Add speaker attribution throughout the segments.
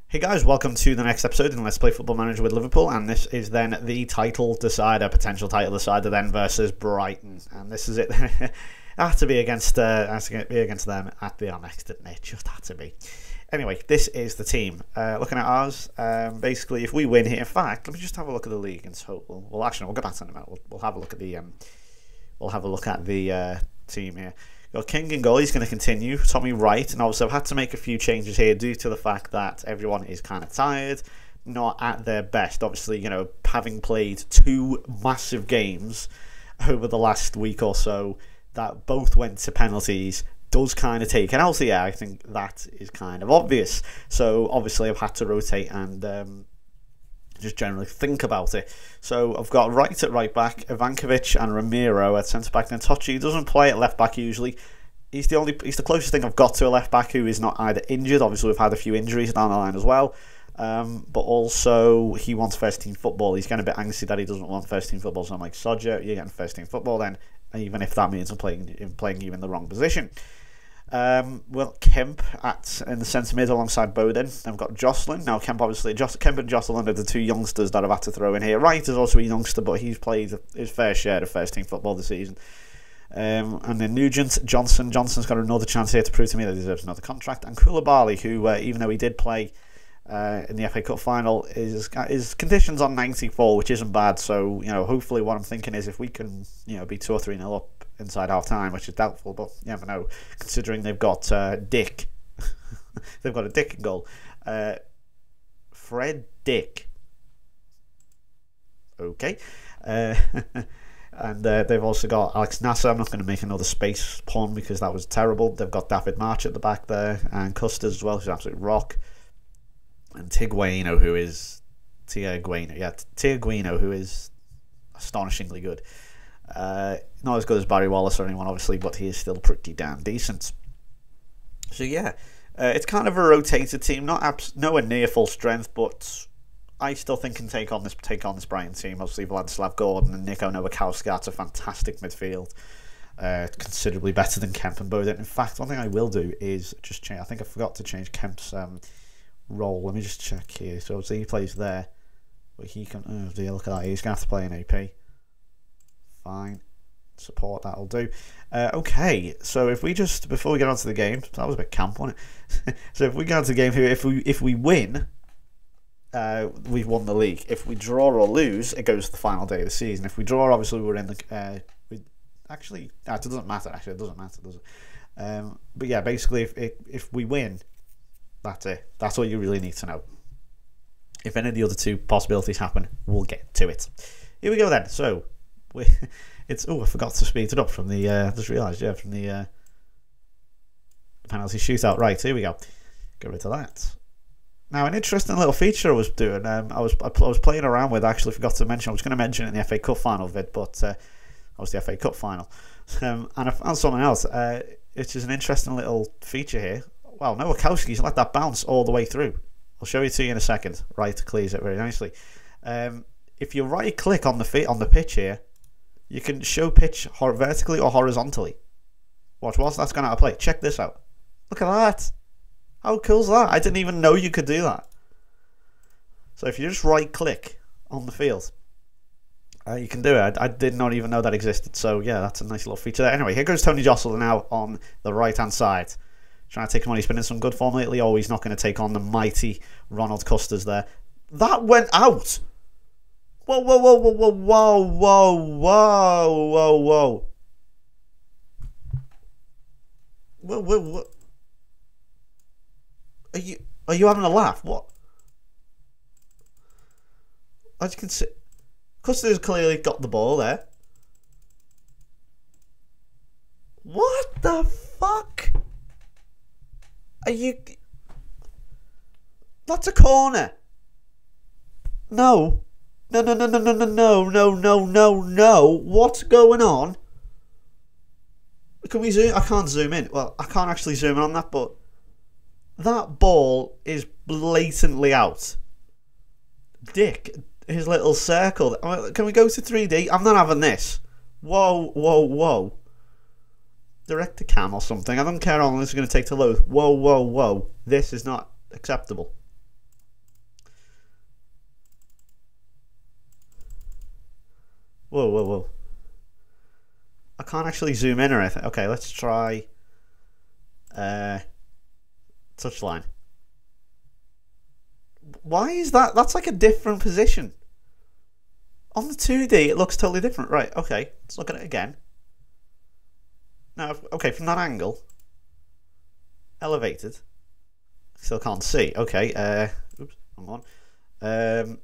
Speaker 1: Hey guys, welcome to the next episode in Let's Play Football Manager with Liverpool, and this is then the title decider, potential title decider then versus Brighton, and this is it. It had to be against them at the Amex, didn't it? Just had to be. Anyway, this is the team. Looking at ours, basically, if we win here, in fact, let me just have a look at the league in total. Well, actually, we'll get back to it in a minute. We'll have a look at the team here. Got King in goal, he's going to continue. Tommy Wright, and obviously I've had to make a few changes here due to the fact that everyone is kind of tired, not at their best. Obviously, you know, having played two massive games over the last week or so that both went to penalties does kind of take it out. So yeah, I think that is kind of obvious. So obviously I've had to rotate and just generally think about it. So I've got Wright at right back, Ivankovic and Ramiro at centre back. Then Tochi doesn't play at left back usually. He's the closest thing I've got to a left back who is not either injured. Obviously we've had a few injuries down the line as well, but also he wants first team football. He's getting a bit angsty that he doesn't want first team football. So I'm like, Sodja, you're getting first team football then, even if that means I'm playing you in the wrong position. Well, Kemp in the centre mid alongside Bowden. Then we've got Jocelyn. Now Kemp and Jocelyn are the two youngsters that I've had to throw in here. Wright is also a youngster, but he's played his fair share of first team football this season. And then Nugent, Johnson's got another chance here to prove to me that he deserves another contract. And Koulibaly, who even though he did play in the FA Cup final, his conditions on 94, which isn't bad. So you know, hopefully what I'm thinking is if we can be 2 or 3-0 up inside half time, which is doubtful, but you never know considering they've got Dick. They've got a Dick in goal. Fred Dick. Okay. And they've also got Alex Nasser. I'm not going to make another space pun because that was terrible. They've got David March at the back there, and Custers as well, who's an absolute rock. And Tigueno, who is astonishingly good. Not as good as Barry Wallace or anyone, obviously, but he is still pretty damn decent. So yeah, it's kind of a rotated team, nowhere near full strength, but I still think can take on this Brighton team. Obviously, Vladislav Gordon and Nico Nowakowski, that's a fantastic midfield, considerably better than Kemp and Bowden. In fact, one thing I will do is just change. I think I forgot to change Kemp's role. Let me just check here. So obviously he plays there, but he can. Oh dear, look at that. He's gonna have to play an AP. Fine, support, that'll do. Okay, so if we just, before we get on to the game, that was a bit camp, wasn't it? So if we get on to the game here, if we win, we've won the league. If we draw or lose, it goes to the final day of the season. If we draw, obviously we're in the it doesn't matter. Actually, it doesn't matter, does it? But yeah, basically if we win, that's it. That's all you really need to know. If any of the other two possibilities happen, we'll get to it. Here we go then. So I forgot to speed it up from the just realised, from the penalty shootout. Right, here we go. Get rid of that. Now, an interesting little feature I was doing. I was playing around with. Actually, forgot to mention. I was going to mention it in the FA Cup final vid, but obviously the FA Cup final. And I found something else. It's just an interesting little feature here. Well, Nowakowski's let that bounce all the way through. I'll show it to you in a second. Right, clears it very nicely. If you right click on the pitch here, you can show pitch vertically or horizontally. Watch, whilst that's going out of play. Check this out. Look at that. How cool is that? I didn't even know you could do that. So if you just right click on the field, you can do it. I did not even know that existed. So yeah, that's a nice little feature there. Anyway, here goes Tony Josselin now on the right hand side. Trying to take him on. He's been in some good form lately. Oh, he's not going to take on the mighty Ronald Custers there. That went out. Whoa, whoa, whoa, whoa, whoa, whoa, whoa, whoa, whoa, whoa. Whoa. Are you having a laugh? What? As you can see, Custers clearly got the ball there. What the fuck? Are you? That's a corner. No. No. What's going on? Can we zoom? I can't zoom in. Well, I can't actually zoom in on that, but that ball is blatantly out. Dick, his little circle. Can we go to 3D? I'm not having this. Whoa. Direct to cam or something. I don't care how long this is going to take to load. Whoa. This is not acceptable. can't actually zoom in or anything. Okay, let's try touchline. Why is that? That's like a different position. On the 2D, it looks totally different. Right, okay, let's look at it again. Now, okay, from that angle, elevated. Still can't see. Okay, oops, wrong one.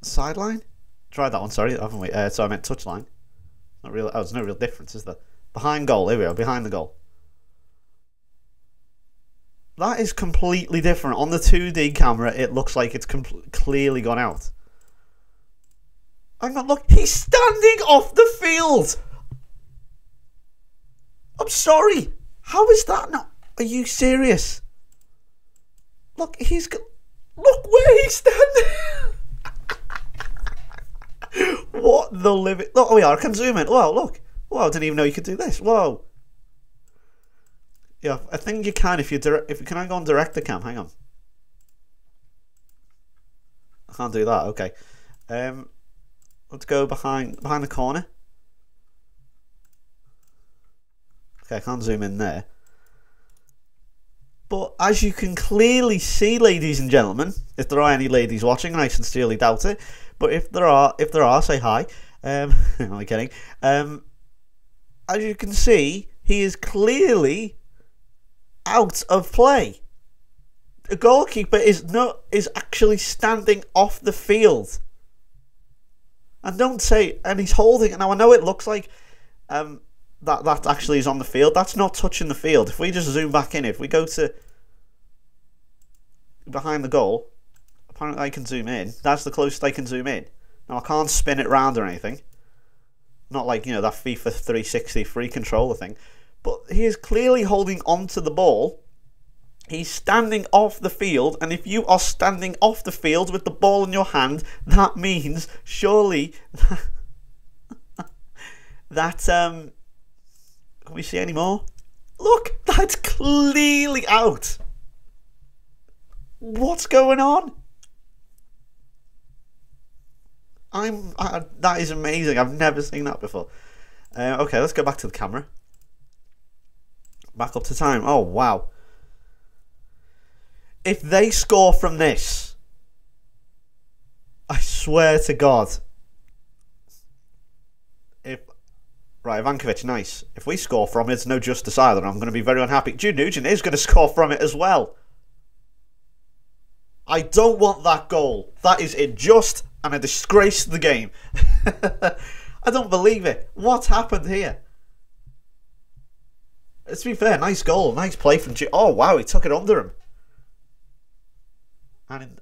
Speaker 1: Sideline? Tried that one, sorry, haven't we? So I meant touchline. Not real. Oh, there's no real difference, is there? Behind goal, here we are, behind the goal. That is completely different. On the 2D camera, it looks like it's clearly gone out. Hang on, look, he's standing off the field! I'm sorry, how is that not? Are you serious? Look, look where he's standing! What the living... Look, oh yeah, I can zoom in. Whoa, look. Whoa, I didn't even know you could do this. Whoa. Yeah, I think you can if you can I go on director cam? Hang on. I can't do that. Okay. Let's go behind the corner. Okay, I can't zoom in there. But as you can clearly see, ladies and gentlemen, if there are any ladies watching, and I sincerely doubt it, but if there are, say hi. I'm only kidding. As you can see, he is clearly out of play. The goalkeeper is actually standing off the field. And and he's holding it. Now I know it looks like that actually is on the field. That's not touching the field. If we just zoom back in, if we go to behind the goal, apparently I can zoom in. That's the closest I can zoom in. Now I can't spin it round or anything. Not like, you know, that FIFA 360 free controller thing. But he is clearly holding onto the ball. He's standing off the field, and if you are standing off the field with the ball in your hand, that means surely that can we see any more? Look, that's clearly out. What's going on? That is amazing. I've never seen that before. Okay, let's go back to the camera. Back up to time. Oh wow. If they score from this, I swear to God. Right, Ivankovic, nice. If we score from it, it's no justice either. I'm going to be very unhappy. Jude Nugent is going to score from it as well. I don't want that goal. That is unjust and a disgrace to the game. I don't believe it. What happened here? To be fair, nice goal. Nice play from Jude. Oh, wow, he took it under him. And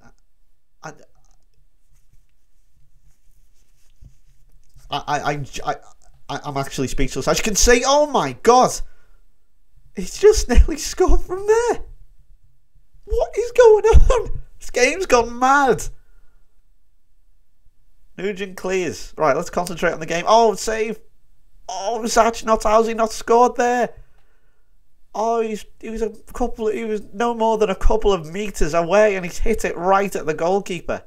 Speaker 1: I'm actually speechless. As you can see, oh my God, he's just nearly scored from there. What is going on? This game's gone mad. Nugent clears. Right, let's concentrate on the game. Oh, save. Oh, how's he not scored there? Oh, he was no more than a couple of meters away, and he's hit it right at the goalkeeper.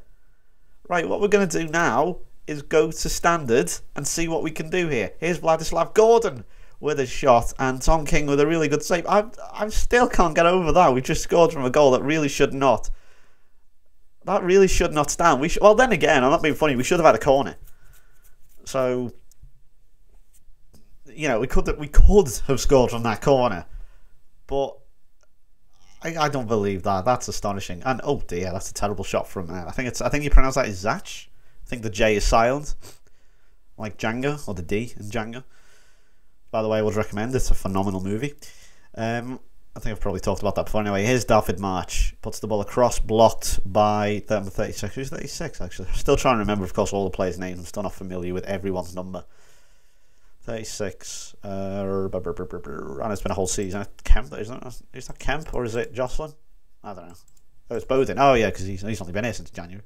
Speaker 1: Right, what we're going to do now is go to standard and see what we can do here. Here's Vladislav Gordon with a shot, and Tom King with a really good save. I still can't get over that. We just scored from a goal that really should not. That really should not stand. Well, then again, I'm not being funny. We should have had a corner. So, you know, we could have scored from that corner. But I don't believe that. That's astonishing. And oh dear, that's a terrible shot from. I think you pronounce that as Zach. I think the J is silent, like Django, or the D in Django. By the way, I would recommend. It's a phenomenal movie. I think I've probably talked about that before. Anyway, here's David March. Puts the ball across, blocked by number 36. Who's 36, actually? I'm still trying to remember, of course, all the players' names. I'm still not familiar with everyone's number. 36. And it's been a whole season. Kemp, is that Kemp, or is it Jocelyn? I don't know. Oh, it's Bowden. Oh, yeah, because he's only been here since January.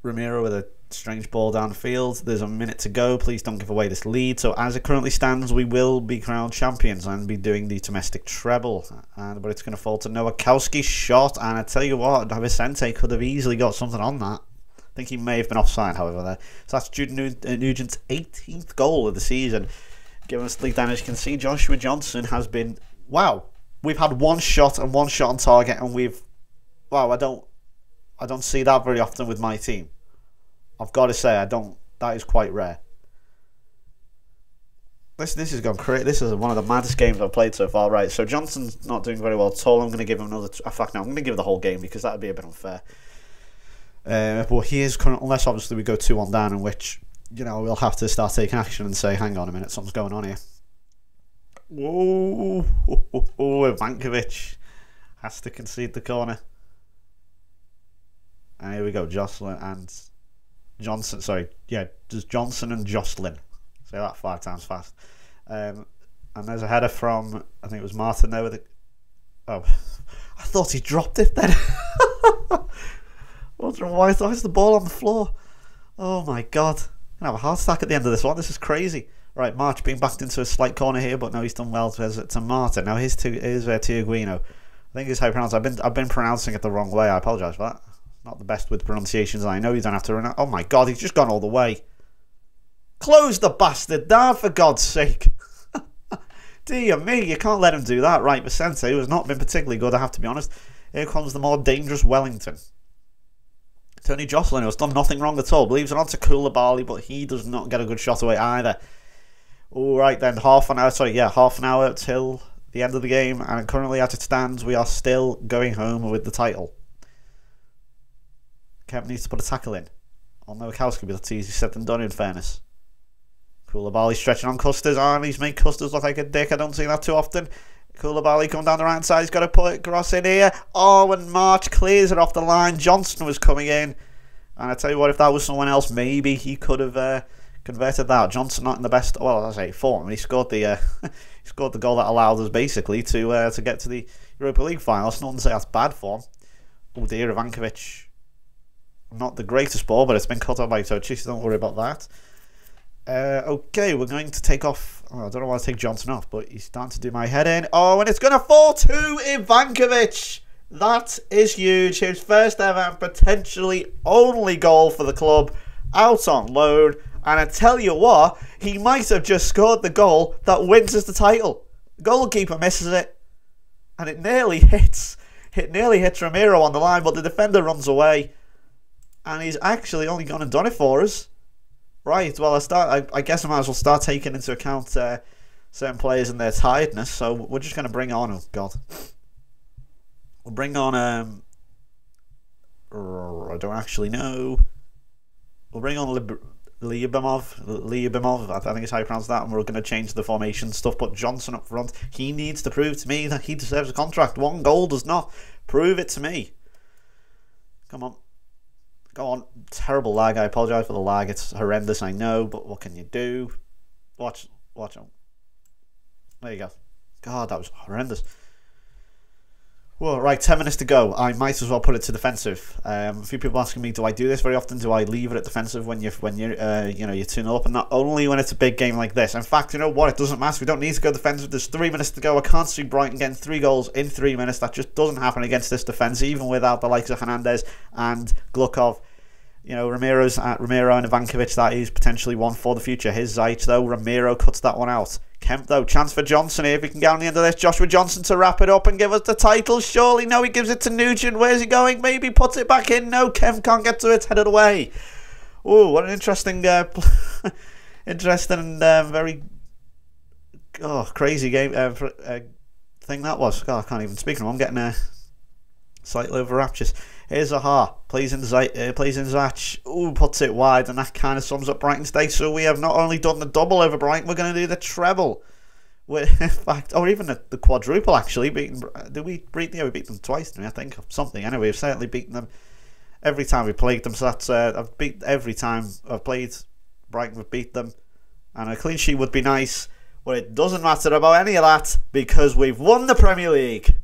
Speaker 1: Ramiro with a strange ball downfield. There's a minute to go. Please don't give away this lead. So as it currently stands, we will be crowned champions and be doing the domestic treble. But it's going to fall to Nowakowski's shot. And I tell you what, Vicente could have easily got something on that. I think he may have been offside, however, there. So that's Jude Nugent's 18th goal of the season. Giving us the lead down. As you can see, Joshua Johnson has been... Wow. We've had one shot on target, and we've... Wow, I don't see that very often with my team. I've got to say, I don't... That is quite rare. This has gone crazy. This is one of the maddest games I've played so far. Right, so Johnson's not doing very well at all. I'm going to give him another... In fact, no, I'm going to give the whole game because that would be a bit unfair. But he is currently... Unless, obviously, we go 2-1 down, in which, you know, we'll have to start taking action and say, hang on a minute, something's going on here. Whoa! Ivankovic has to concede the corner. And here we go, Jocelyn and Johnson. Sorry, yeah, just Johnson and Jocelyn. Say that 5 times fast. And there's a header from, I think it was Martin there with it. Oh, I thought he dropped it then. Why is the ball on the floor? Oh my god. I'm going to have a heart attack at the end of this one. This is crazy. Right, March being backed into a slight corner here, but no, he's done well to Martin. Now here's Tiaguino. I think is how you pronounce it. I've been pronouncing it the wrong way. I apologise for that. Not the best with pronunciations. I know you don't have to run. Oh my god, he's just gone all the way. Close the bastard down, for God's sake. Dear me, you can't let him do that. Right, Vicente, who has not been particularly good, I have to be honest. Here comes the more dangerous Wellington. Tony Jocelyn, who has done nothing wrong at all. Believes it on to Koulibaly, but he does not get a good shot away either. All right then, half an hour till the end of the game, and currently as it stands, we are still going home with the title. Kemp needs to put a tackle in. On Nowakowski, but that's easy said than done, in fairness. Koulibaly stretching on Custers, and he's made Custers look like a dick. I don't see that too often. Koulibaly coming down the right side, he's got to put it cross in here. Oh, and March clears it off the line. Johnson was coming in, and I tell you what, if that was someone else, maybe he could have converted that. Johnson not in the best, well, I say form. He scored the he scored the goal that allowed us basically to get to the Europa League final. It's not to say that's bad form. Oh dear, Ivankovic. Not the greatest ball, but it's been cut off by Tochi, so don't worry about that. Okay, we're going to take off. Oh, I don't know why I take Johnson off, but he's starting to do my head in. Oh, and it's going to fall to Ivankovic. That is huge. His first ever and potentially only goal for the club out on loan. And I tell you what, he might have just scored the goal that wins us the title. The goalkeeper misses it, and it nearly hits Ramiro on the line, but the defender runs away. And he's actually only gone and done it for us. Right, well, I guess I might as well start taking into account certain players and their tiredness. So we're just going to bring on... Oh, God. We'll bring on... I don't actually know. We'll bring on Lyubimov. I think is how you pronounce that. And we're going to change the formation stuff. But Johnson up front, he needs to prove to me that he deserves a contract. 1 goal does not. Prove it to me. Come on. Go on. Terrible lag. I apologise for the lag. It's horrendous, I know, but what can you do? Watch him. There you go. God, that was horrendous. Well, right, 10 minutes to go. I might as well put it to defensive. A few people asking me, do I do this very often? Do I leave it at defensive when you're 2-0 up? And not only when it's a big game like this. In fact, you know what? It doesn't matter. We don't need to go defensive. There's 3 minutes to go. I can't see Brighton getting 3 goals in 3 minutes. That just doesn't happen against this defence, even without the likes of Hernandez and Glukov. You know, Ramiro and Ivankovic, that is potentially one for the future. Here's Zayt, though. Ramiro cuts that one out. Kemp, though. Chance for Johnson here if he can get on the end of this. Joshua Johnson to wrap it up and give us the title. Surely, no, he gives it to Nugent. Where's he going? Maybe puts it back in. No, Kemp can't get to it. Headed away. Oh, what an interesting, interesting and very crazy game thing that was. God, I can't even speak. I'm getting slightly over rapturous. Here's Zaha, plays in Zach. Ooh, puts it wide, and that kind of sums up Brighton's day. So we have not only done the double over Brighton, we're going to do the treble. In fact, or even the quadruple, actually. Did we beat them? Yeah, we beat them twice, didn't we? I think, something. Anyway, we've certainly beaten them every time we played them. So that's, every time I've played Brighton, we've beat them. And a clean sheet would be nice, but it doesn't matter about any of that, because we've won the Premier League.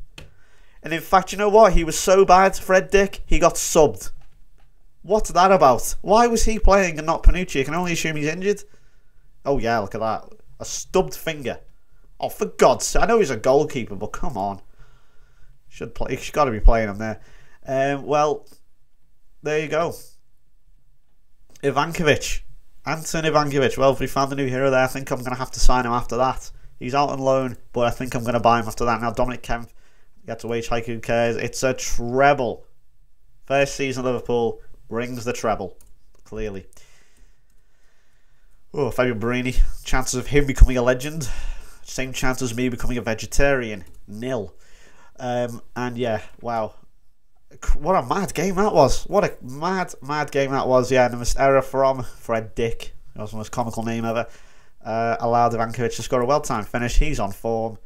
Speaker 1: And in fact, you know what? He was so bad, Fred Dick, he got subbed. What's that about? Why was he playing and not Panucci? I can only assume he's injured. Oh yeah, look at that. A stubbed finger. Oh, for God's sake. I know he's a goalkeeper, but come on. Should play. He's got to be playing him there. Well, there you go. Ivankovic. Anton Ivankovic. Well, if we found a new hero there, I think I'm going to have to sign him after that. He's out on loan, but I think I'm going to buy him after that. Now, Dominic Kemp gets a wage hike, who cares? It's a treble. First season Liverpool brings the treble, clearly. Oh, Fabio Barini. Chances of him becoming a legend. Same chance as me becoming a vegetarian. 0. And yeah, wow. What a mad game that was. What a mad game that was. Yeah, and a missed error from Fred Dick. That was the most comical name ever. Allowed Ivankovic to score a well-timed finish. He's on form.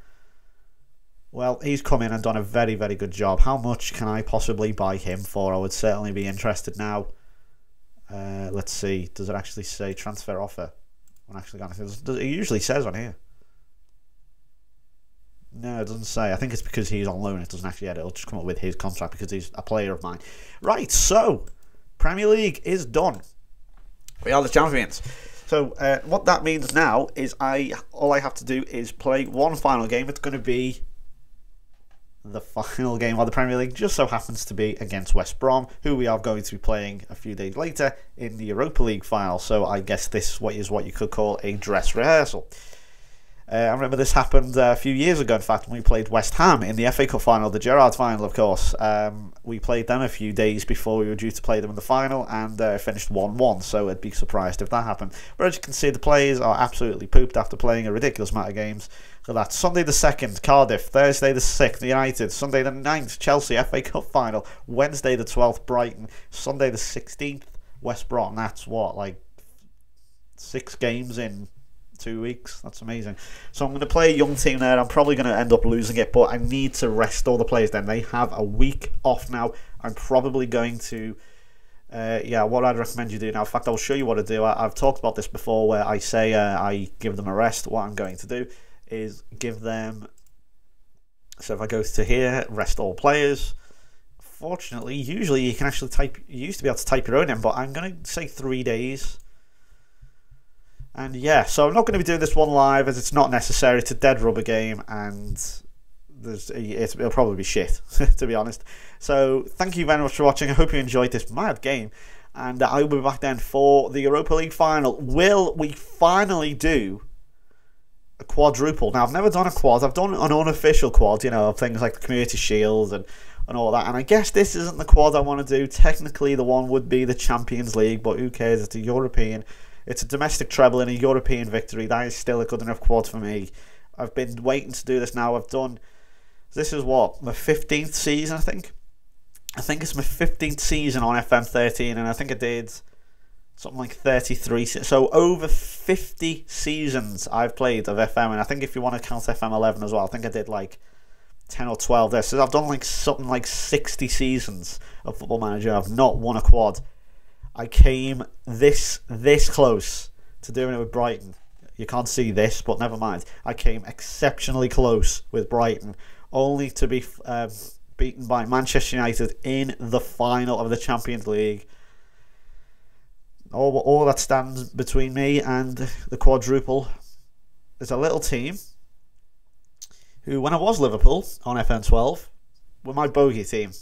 Speaker 1: Well, he's come in and done a very, very good job. How much can I possibly buy him for? I would certainly be interested now. Let's see. Does it actually say transfer offer? It usually says on here. No, it doesn't say. I think it's because he's on loan. It doesn't actually yet. It'll just come up with his contract because he's a player of mine. Right, so Premier League is done. We are the champions. So what that means now is all I have to do is play one final game. It's going to be the final game of the Premier League. Just so happens to be against West Brom, who we are going to be playing a few days later in the Europa League final. So I guess this is what you could call a dress rehearsal. I remember this happened a few years ago, in fact, when we played West Ham in the FA Cup final, the Gerrard final, of course. We played them a few days before we were due to play them in the final, and finished 1-1, so I'd be surprised if that happened. But as you can see, the players are absolutely pooped after playing a ridiculous amount of games. So that's Sunday the 2nd, Cardiff, Thursday the 6th, United, Sunday the 9th, Chelsea, FA Cup final, Wednesday the 12th, Brighton, Sunday the 16th, West Brom. That's what, like 6 games in 2 weeks. That's amazing. So I'm going to play a young team there. I'm probably going to end up losing it, but I need to rest all the players then. They have a week off now. I'm probably going to what I'd recommend you do now, in fact, I'll show you what I do. I've talked about this before, where I say I give them a rest. What I'm going to do is give them, so if I go to here, rest all players. Fortunately, usually you can actually type, you used to be able to type your own in, but I'm going to say 3 days. And yeah, so I'm not going to be doing this one live, as it's not necessary. It's a dead rubber game, and it'll probably be shit, to be honest. So thank you very much for watching. I hope you enjoyed this mad game, and I will be back then for the Europa League final. Will we finally do a quadruple? Now, I've never done a quad. I've done an unofficial quad, you know, things like the Community Shield and all that. And I guess this isn't the quad I want to do. Technically, the one would be the Champions League, but who cares? It's a European. It's a domestic treble and a European victory. That is still a good enough quad for me. I've been waiting to do this now. This is what, my 15th season, I think. I think it's my 15th season on FM13, and I think I did something like 33. So over 50 seasons I've played of FM, and I think if you want to count FM11 as well, I think I did like 10 or 12 there. So I've done like something like 60 seasons of Football Manager. I've not won a quad. I came this close to doing it with Brighton. You can't see this, but never mind. I came exceptionally close with Brighton, only to be beaten by Manchester United in the final of the Champions League. All that stands between me and the quadruple is a little team who, when I was Liverpool on FN12, were my bogey team.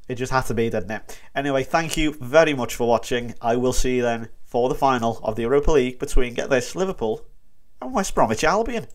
Speaker 1: It just had to be, didn't it? Anyway, thank you very much for watching. I will see you then for the final of the Europa League between, get this, Liverpool and West Bromwich Albion.